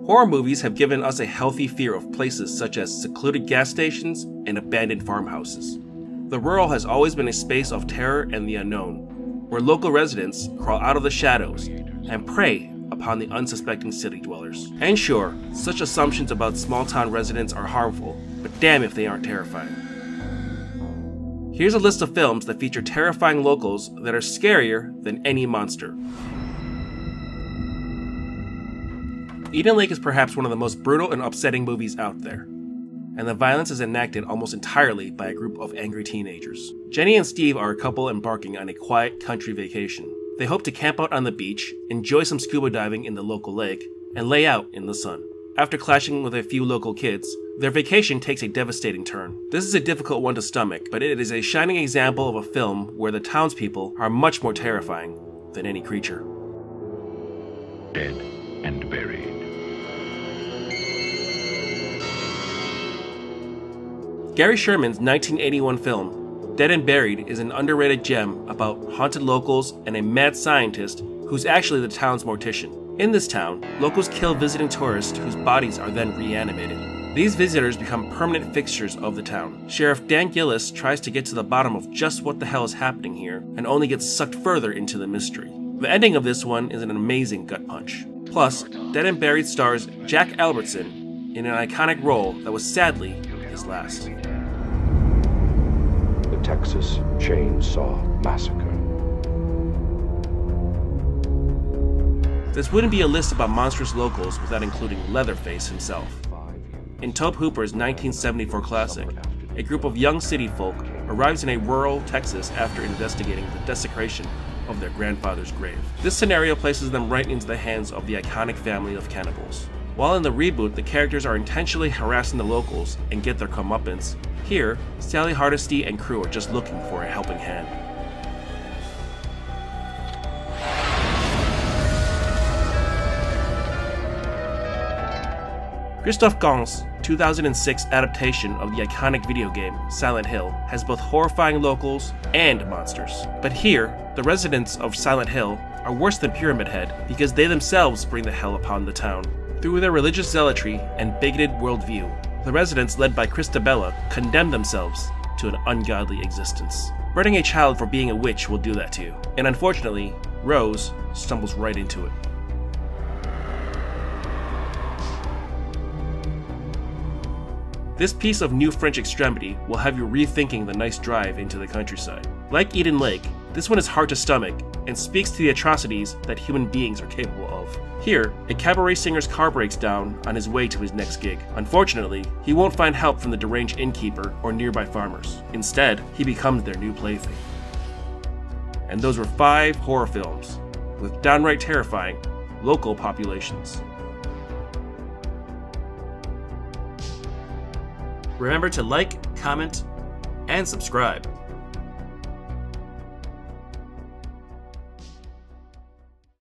Horror movies have given us a healthy fear of places such as secluded gas stations and abandoned farmhouses. The rural has always been a space of terror and the unknown, where local residents crawl out of the shadows and prey upon the unsuspecting city dwellers. And sure, such assumptions about small-town residents are harmful, but damn if they aren't terrifying. Here's a list of films that feature terrifying locals that are scarier than any monster. Eden Lake is perhaps one of the most brutal and upsetting movies out there, and the violence is enacted almost entirely by a group of angry teenagers. Jenny and Steve are a couple embarking on a quiet country vacation. They hope to camp out on the beach, enjoy some scuba diving in the local lake, and lay out in the sun. After clashing with a few local kids, their vacation takes a devastating turn. This is a difficult one to stomach, but it is a shining example of a film where the townspeople are much more terrifying than any creature. Dead and buried. Gary Sherman's 1981 film, Dead and Buried, is an underrated gem about haunted locals and a mad scientist who's actually the town's mortician. In this town, locals kill visiting tourists whose bodies are then reanimated. These visitors become permanent fixtures of the town. Sheriff Dan Gillis tries to get to the bottom of just what the hell is happening here, and only gets sucked further into the mystery. The ending of this one is an amazing gut punch. Plus, Dead and Buried stars Jack Albertson in an iconic role that was sadly his last. The Texas Chainsaw Massacre. This wouldn't be a list about monstrous locals without including Leatherface himself. In Tobe Hooper's 1974 classic, a group of young city folk arrives in a rural Texas after investigating the desecration of their grandfather's grave. This scenario places them right into the hands of the iconic family of cannibals. While in the reboot, the characters are intentionally harassing the locals and get their comeuppance, here, Sally Hardesty and crew are just looking for a helping hand. Christophe Gans' 2006 adaptation of the iconic video game Silent Hill has both horrifying locals and monsters. But here, the residents of Silent Hill are worse than Pyramid Head because they themselves bring the hell upon the town. Through their religious zealotry and bigoted worldview, the residents led by Christabella condemn themselves to an ungodly existence. Burning a child for being a witch will do that to you, and unfortunately, Rose stumbles right into it. This piece of new French extremity will have you rethinking the nice drive into the countryside. Like Eden Lake, this one is hard to stomach and speaks to the atrocities that human beings are capable of. Here, a cabaret singer's car breaks down on his way to his next gig. Unfortunately, he won't find help from the deranged innkeeper or nearby farmers. Instead, he becomes their new plaything. And those were 5 horror films with downright terrifying local populations. Remember to like, comment, and subscribe.